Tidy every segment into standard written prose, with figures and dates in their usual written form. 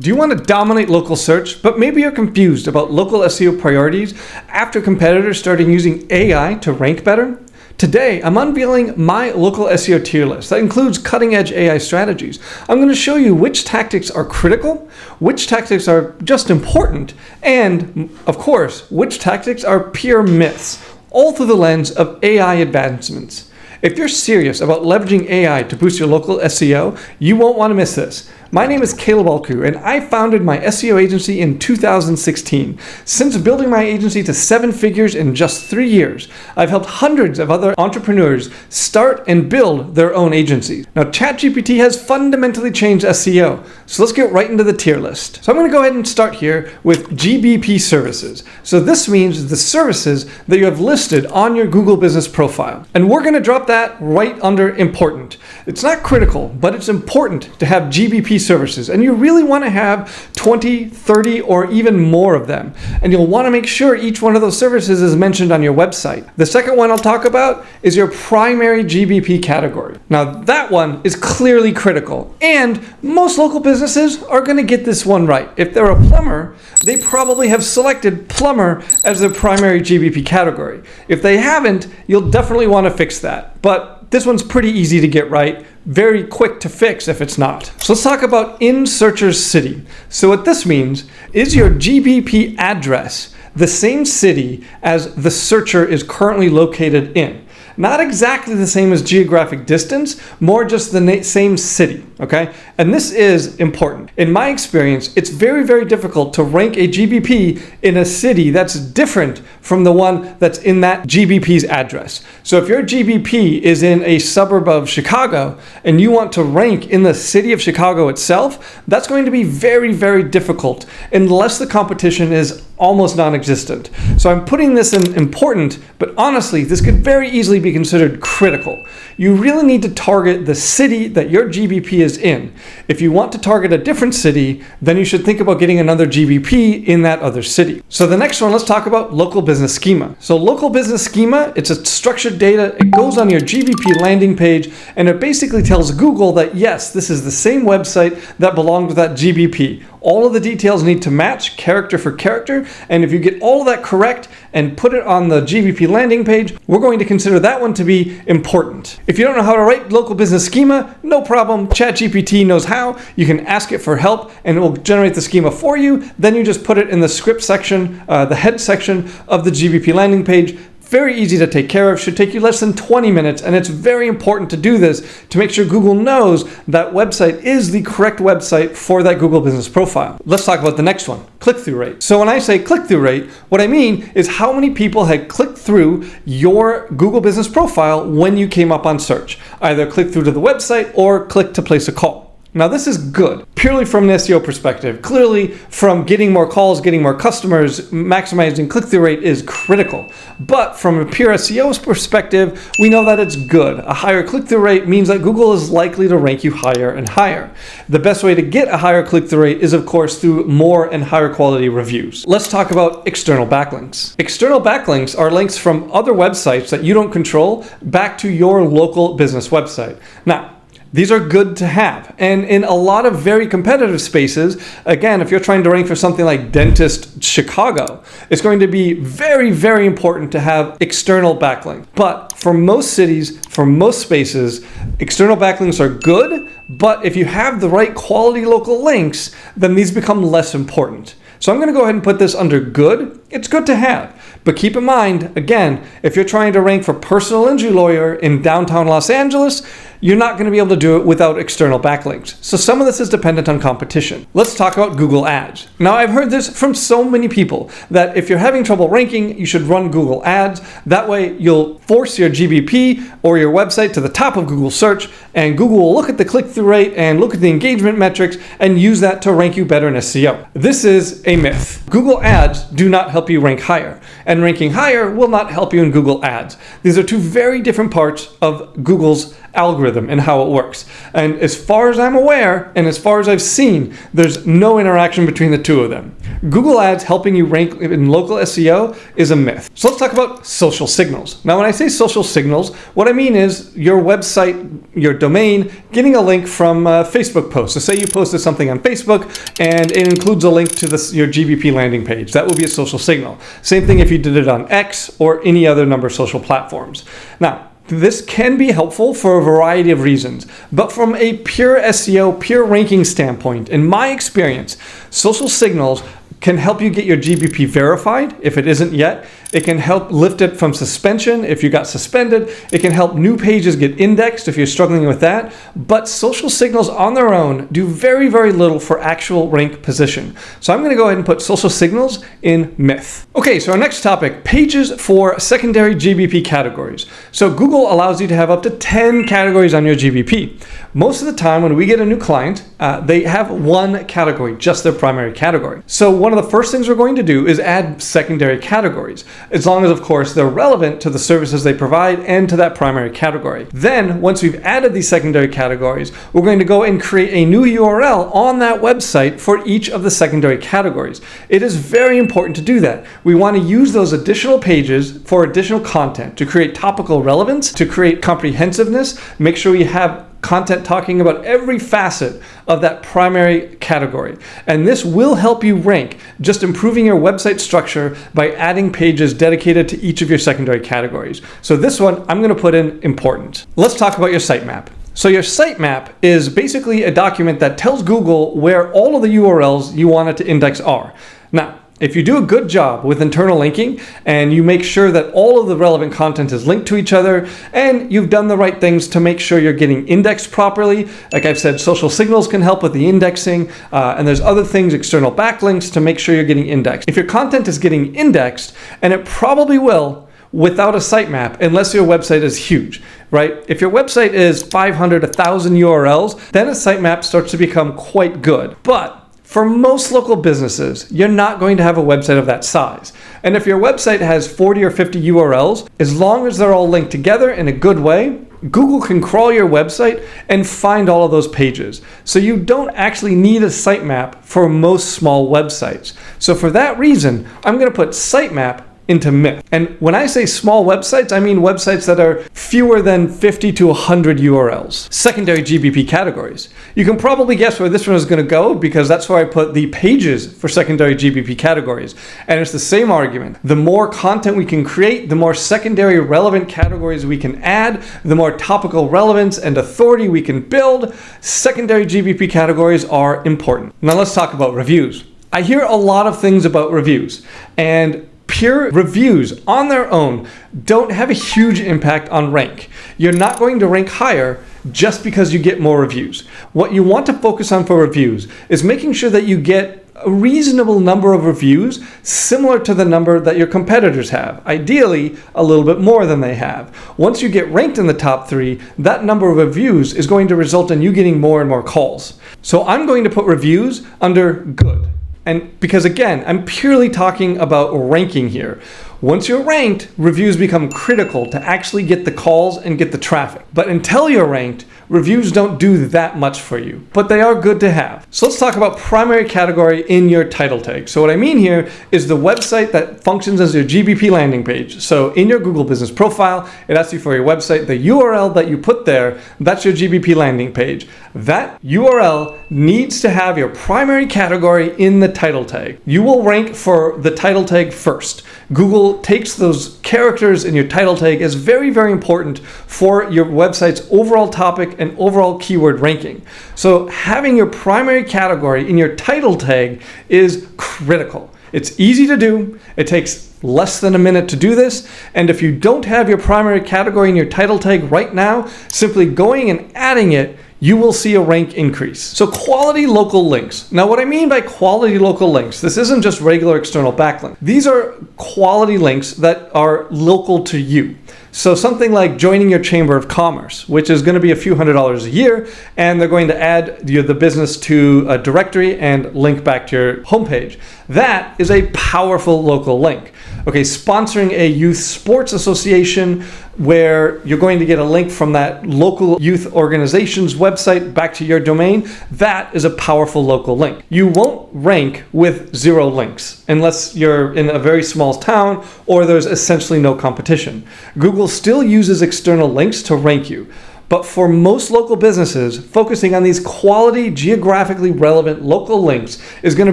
Do you want to dominate local search, but maybe you're confused about local SEO priorities after competitors started using AI to rank better? Today, I'm unveiling my local SEO tier list that includes cutting-edge AI strategies. I'm going to show you which tactics are critical, which tactics are just important, and, of course, which tactics are pure myths, all through the lens of AI advancements. If you're serious about leveraging AI to boost your local SEO, you won't want to miss this. My name is Caleb Ulku, and I founded my SEO agency in 2016. Since building my agency to 7 figures in just 3 years, I've helped hundreds of other entrepreneurs start and build their own agencies. Now, ChatGPT has fundamentally changed SEO, so let's get right into the tier list. So I'm going to go ahead and start here with GBP services. So this means the services that you have listed on your Google business profile. And we're going to drop that right under important. It's not critical, but it's important to have GBP services, and you really want to have 20, 30, or even more of them. And you'll want to make sure each one of those services is mentioned on your website. The second one I'll talk about is your primary GBP category. Now that one is clearly critical, and most local businesses are going to get this one right. If they're a plumber, they probably have selected plumber as their primary GBP category. If they haven't, you'll definitely want to fix that. But this one's pretty easy to get right, very quick to fix if it's not. So let's talk about in searcher's city. So what this means is your GBP address the same city as the searcher is currently located in. Not exactly the same as geographic distance, more just the same city, okay? And this is important. In my experience, it's very, very difficult to rank a GBP in a city that's different from the one that's in that GBP's address. So if your GBP is in a suburb of Chicago and you want to rank in the city of Chicago itself, that's going to be very, very difficult unless the competition is almost non-existent. So I'm putting this in important, but honestly, this could very easily be considered critical. You really need to target the city that your GBP is in. If you want to target a different city, then you should think about getting another GBP in that other city. So the next one, let's talk about local business schema. So local business schema, it's a structured data. It goes on your GBP landing page, and it basically tells Google that yes, this is the same website that belonged to that GBP. All of the details need to match character for character, and if you get all of that correct and put it on the GBP landing page, we're going to consider that one to be important. If you don't know how to write local business schema, no problem. ChatGPT knows how. You can ask it for help and it will generate the schema for you. Then you just put it in the script section, the head section of the GBP landing page. Very easy to take care of, should take you less than 20 minutes, and it's very important to do this to make sure Google knows that website is the correct website for that Google business profile. Let's talk about the next one, click-through rate. So when I say click-through rate, what I mean is how many people had clicked through your Google business profile when you came up on search, either click through to the website or click to place a call. Now this is good, purely from an SEO perspective. Clearly, from getting more calls, getting more customers, maximizing click-through rate is critical. But from a pure SEO perspective, we know that it's good. A higher click-through rate means that Google is likely to rank you higher and higher. The best way to get a higher click-through rate is, of course, through more and higher quality reviews. Let's talk about external backlinks. External backlinks are links from other websites that you don't control back to your local business website. Now, these are good to have. And in a lot of very competitive spaces, again, if you're trying to rank for something like Dentist Chicago, it's going to be very, very important to have external backlinks. But for most cities, for most spaces, external backlinks are good, but if you have the right quality local links, then these become less important. So I'm going to go ahead and put this under good. It's good to have. But keep in mind, again, if you're trying to rank for personal injury lawyer in downtown Los Angeles, you're not going to be able to do it without external backlinks. So some of this is dependent on competition. Let's talk about Google Ads. Now, I've heard this from so many people that if you're having trouble ranking, you should run Google Ads. That way, you'll force your GBP or your website to the top of Google search, and Google will look at the click-through rate and look at the engagement metrics and use that to rank you better in SEO. This is a myth. Google Ads do not help you rank higher, and ranking higher will not help you in Google Ads. These are two very different parts of Google's algorithm and how it works. And as far as I'm aware, and as far as I've seen, there's no interaction between the two of them. Google Ads helping you rank in local SEO is a myth. So let's talk about social signals. Now, when I say social signals, what I mean is your website, your domain, getting a link from a Facebook post. So say you posted something on Facebook and it includes a link to your GBP landing page. That would be a social signal. Same thing if you did it on X or any other number of social platforms. Now, this can be helpful for a variety of reasons, but from a pure SEO, pure ranking standpoint, in my experience, social signals can help you get your GBP verified if it isn't yet. It can help lift it from suspension if you got suspended. It can help new pages get indexed if you're struggling with that. But social signals on their own do very, very little for actual rank position. So I'm going to go ahead and put social signals in myth. Okay, so our next topic, pages for secondary GBP categories. So Google allows you to have up to 10 categories on your GBP. Most of the time when we get a new client, they have one category, just their primary category. So one of the first things we're going to do is add secondary categories, as long as, of course, they're relevant to the services they provide and to that primary category. Then, once we've added these secondary categories, we're going to go and create a new URL on that website for each of the secondary categories. It is very important to do that. We want to use those additional pages for additional content to create topical relevance, to create comprehensiveness, make sure we have content talking about every facet of that primary category. And this will help you rank, just improving your website structure by adding pages dedicated to each of your secondary categories. So this one, I'm going to put in important. Let's talk about your sitemap. So your sitemap is basically a document that tells Google where all of the URLs you want it to index are. Now, if you do a good job with internal linking and you make sure that all of the relevant content is linked to each other and you've done the right things to make sure you're getting indexed properly, like I've said, social signals can help with the indexing, and there's other things, external backlinks, to make sure you're getting indexed. If your content is getting indexed, and it probably will without a sitemap, unless your website is huge, right? If your website is 500, 1,000 URLs, then a sitemap starts to become quite good. But for most local businesses, you're not going to have a website of that size. And if your website has 40 or 50 URLs, as long as they're all linked together in a good way, Google can crawl your website and find all of those pages. So you don't actually need a sitemap for most small websites. So for that reason, I'm going to put sitemap into myth. And when I say small websites, I mean websites that are fewer than 50 to 100 URLs. Secondary GBP categories. You can probably guess where this one is going to go, because that's where I put the pages for secondary GBP categories. And it's the same argument. The more content we can create, the more secondary relevant categories we can add, the more topical relevance and authority we can build. Secondary GBP categories are important. Now let's talk about reviews. I hear a lot of things about reviews, and pure reviews on their own don't have a huge impact on rank. You're not going to rank higher just because you get more reviews. What you want to focus on for reviews is making sure that you get a reasonable number of reviews similar to the number that your competitors have. Ideally, a little bit more than they have. Once you get ranked in the top 3, that number of reviews is going to result in you getting more and more calls. So I'm going to put reviews under good. And because again, I'm purely talking about ranking here. Once you're ranked, reviews become critical to actually get the calls and get the traffic. But until you're ranked, reviews don't do that much for you, but they are good to have. So let's talk about primary category in your title tag. So what I mean here is the website that functions as your GBP landing page. So in your Google Business Profile, it asks you for your website, the URL that you put there, that's your GBP landing page. That URL needs to have your primary category in the title tag. You will rank for the title tag first. Google takes those characters in your title tag as very, very important for your website's overall topic and overall keyword ranking. So having your primary category in your title tag is critical. It's easy to do. It takes less than a minute to do this. And if you don't have your primary category in your title tag right now, simply going and adding it, you will see a rank increase. So quality local links. Now what I mean by quality local links, this isn't just regular external backlink. These are quality links that are local to you. So something like joining your Chamber of Commerce, which is going to be a few $100s a year, and they're going to add the business to a directory and link back to your homepage. That is a powerful local link. Okay, sponsoring a youth sports association where you're going to get a link from that local youth organization's website back to your domain, that is a powerful local link. You won't rank with 0 links unless you're in a very small town or there's essentially no competition. Google still uses external links to rank you. But for most local businesses, focusing on these quality, geographically relevant local links is going to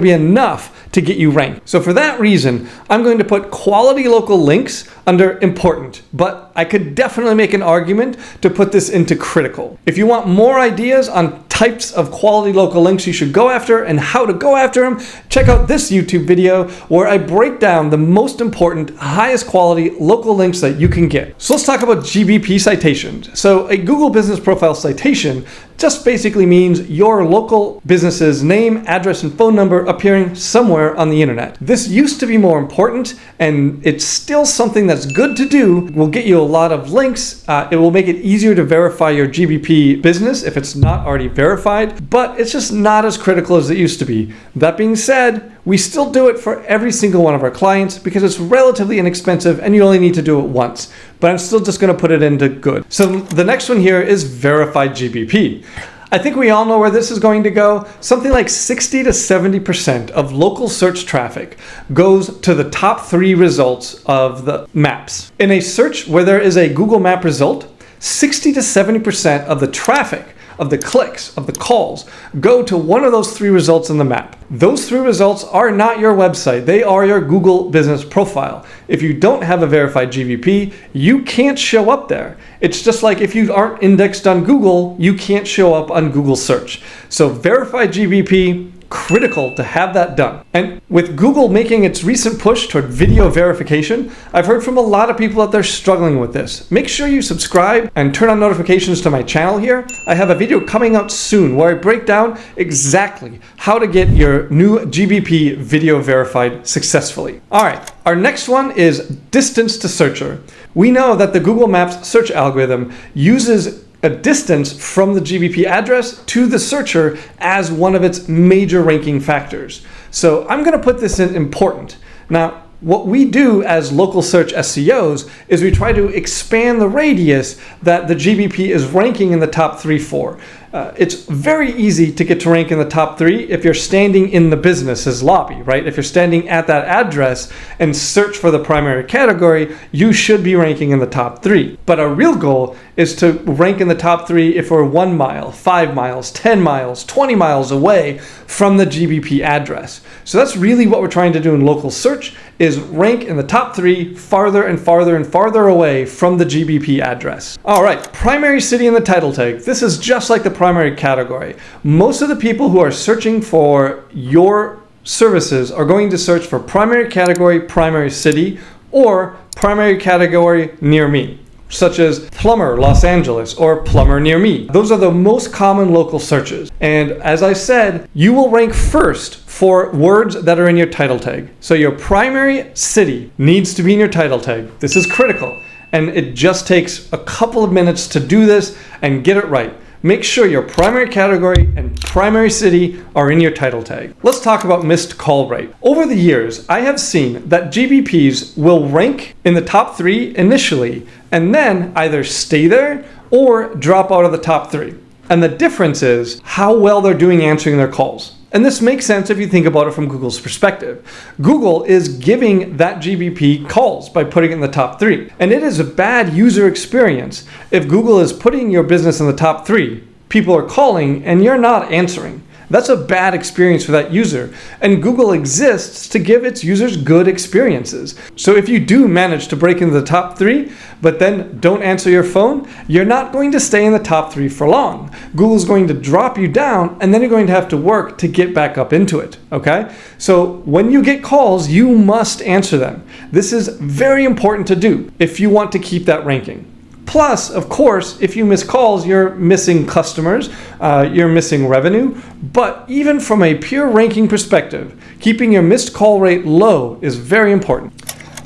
be enough to get you ranked. So for that reason, I'm going to put quality local links under important, but I could definitely make an argument to put this into critical. If you want more ideas on types of quality local links you should go after and how to go after them, check out this YouTube video where I break down the most important, highest quality local links that you can get. So let's talk about GBP citations. So a Google Business Profile citation just basically means your local business's name, address, and phone number appearing somewhere on the internet. This used to be more important, and it's still something that's good to do. Will get you a lot of links. It will make it easier to verify your GBP business if it's not already verified, but it's just not as critical as it used to be. That being said, we still do it for every single one of our clients because it's relatively inexpensive and you only need to do it once. But I'm still just going to put it into good. So the next one here is verified GBP. I think we all know where this is going to go. Something like 60 to 70% of local search traffic goes to the top 3 results of the maps. In a search where there is a Google Map result, 60 to 70% of the traffic, of the clicks, of the calls, go to one of those 3 results in the map. Those 3 results are not your website. They are your Google Business Profile. If you don't have a verified GBP, you can't show up there. It's just like if you aren't indexed on Google, you can't show up on Google search. So verified GBP, critical to have that done. And with Google making its recent push toward video verification, I've heard from a lot of people that they're struggling with this. Make sure you subscribe and turn on notifications to my channel here. I have a video coming out soon where I break down exactly how to get your new GBP video verified successfully. All right, our next one is distance to searcher. We know that the Google Maps search algorithm uses a distance from the GBP address to the searcher as one of its major ranking factors. So I'm going to put this in important. Now, what we do as local search SEOs is we try to expand the radius that the GBP is ranking in the top 3 for. It's very easy to get to rank in the top 3 if you're standing in the business's lobby, right? If you're standing at that address and search for the primary category, you should be ranking in the top 3. But our real goal is to rank in the top 3 if we're 1 mile, 5 miles, 10 miles, 20 miles away from the GBP address. So that's really what we're trying to do in local search, is rank in the top 3 farther and farther and farther away from the GBP address. All right, primary city in the title tag. This is just like the primary category. Most of the people who are searching for your services are going to search for primary category, primary city, or primary category near me, such as plumber Los Angeles or plumber near me. Those are the most common local searches. And as I said, you will rank first for words that are in your title tag. So your primary city needs to be in your title tag. This is critical. And it just takes a couple of minutes to do this and get it right. Make sure your primary category and primary city are in your title tag. Let's talk about missed call rate. Over the years, I have seen that GBPs will rank in the top 3 initially and then either stay there or drop out of the top 3. And the difference is how well they're doing answering their calls. And this makes sense if you think about it from Google's perspective. Google is giving that GBP calls by putting it in the top 3. And it is a bad user experience if Google is putting your business in the top 3, people are calling and you're not answering. That's a bad experience for that user. And Google exists to give its users good experiences. So if you do manage to break into the top 3, but then don't answer your phone, you're not going to stay in the top 3 for long. Google's going to drop you down and then you're going to have to work to get back up into it, okay? So when you get calls, you must answer them. This is very important to do if you want to keep that ranking. Plus, of course, if you miss calls, you're missing customers, you're missing revenue. But even from a pure ranking perspective, keeping your missed call rate low is very important.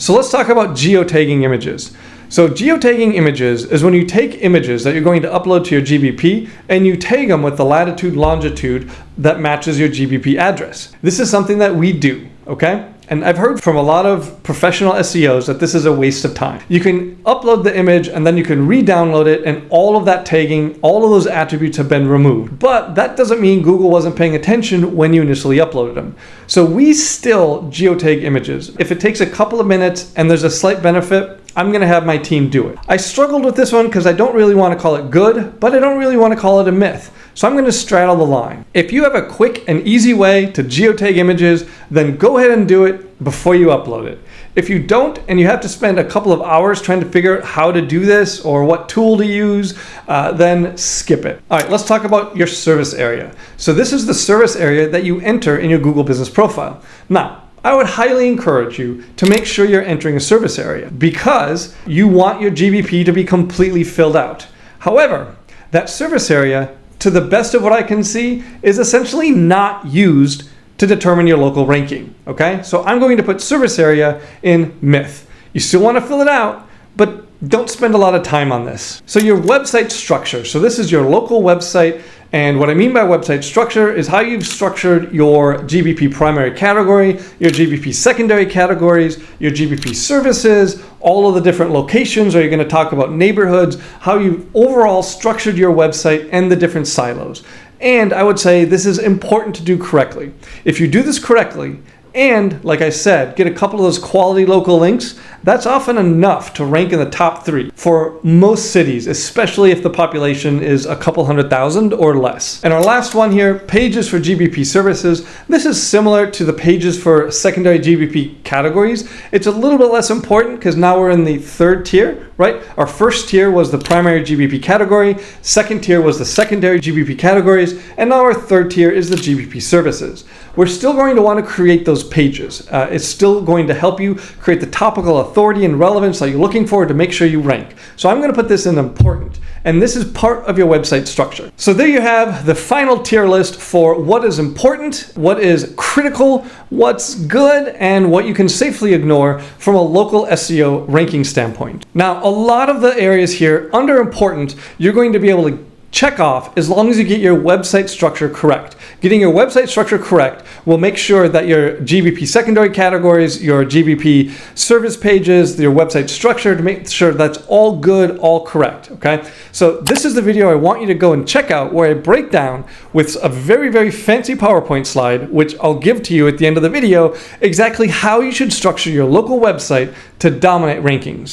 So let's talk about geotagging images. So geotagging images is when you take images that you're going to upload to your GBP and you tag them with the latitude, longitude that matches your GBP address. This is something that we do, okay? And I've heard from a lot of professional SEOs that this is a waste of time. You can upload the image and then you can re-download it, and all of that tagging, all of those attributes have been removed. But that doesn't mean Google wasn't paying attention when you initially uploaded them. So we still geotag images. If it takes a couple of minutes and there's a slight benefit, I'm gonna have my team do it. I struggled with this one because I don't really want to call it good, but I don't really want to call it a myth. So I'm going to straddle the line. If you have a quick and easy way to geotag images, then go ahead and do it before you upload it. If you don't, and you have to spend a couple of hours trying to figure out how to do this or what tool to use, then skip it. All right, let's talk about your service area. So this is the service area that you enter in your Google Business Profile. Now, I would highly encourage you to make sure you're entering a service area because you want your GBP to be completely filled out. However, that service area, to the best of what I can see, is essentially not used to determine your local ranking, okay? So I'm going to put service area in myth. You still want to fill it out, but don't spend a lot of time on this. So your website structure. So this is your local website. And what I mean by website structure is how you've structured your GBP primary category, your GBP secondary categories, your GBP services, all of the different locations. Are you going to talk about neighborhoods, how you've overall structured your website and the different silos. And I would say this is important to do correctly. If you do this correctly, and like I said, get a couple of those quality local links, that's often enough to rank in the top 3 for most cities, especially if the population is a couple 100,000 or less. And our last one here, pages for GBP services. This is similar to the pages for secondary GBP categories. It's a little bit less important because now we're in the 3rd tier, right? Our first tier was the primary GBP category, second tier was the secondary GBP categories, and now our 3rd tier is the GBP services. We're still going to want to create those pages. It's still going to help you create the topical authority and relevance that you're looking for to make sure you rank. So I'm going to put this in important, and this is part of your website structure. So there you have the final tier list for what is important, what is critical, what's good, and what you can safely ignore from a local SEO ranking standpoint. Now, a lot of the areas here under important, you're going to be able to check off as long as you get your website structure correct. Getting your website structure correct will make sure that your GBP secondary categories, your GBP service pages, your website structure, to make sure that's all good, all correct, okay? So this is the video I want you to go and check out where I break down with a very, very fancy PowerPoint slide, which I'll give to you at the end of the video, exactly how you should structure your local website to dominate rankings.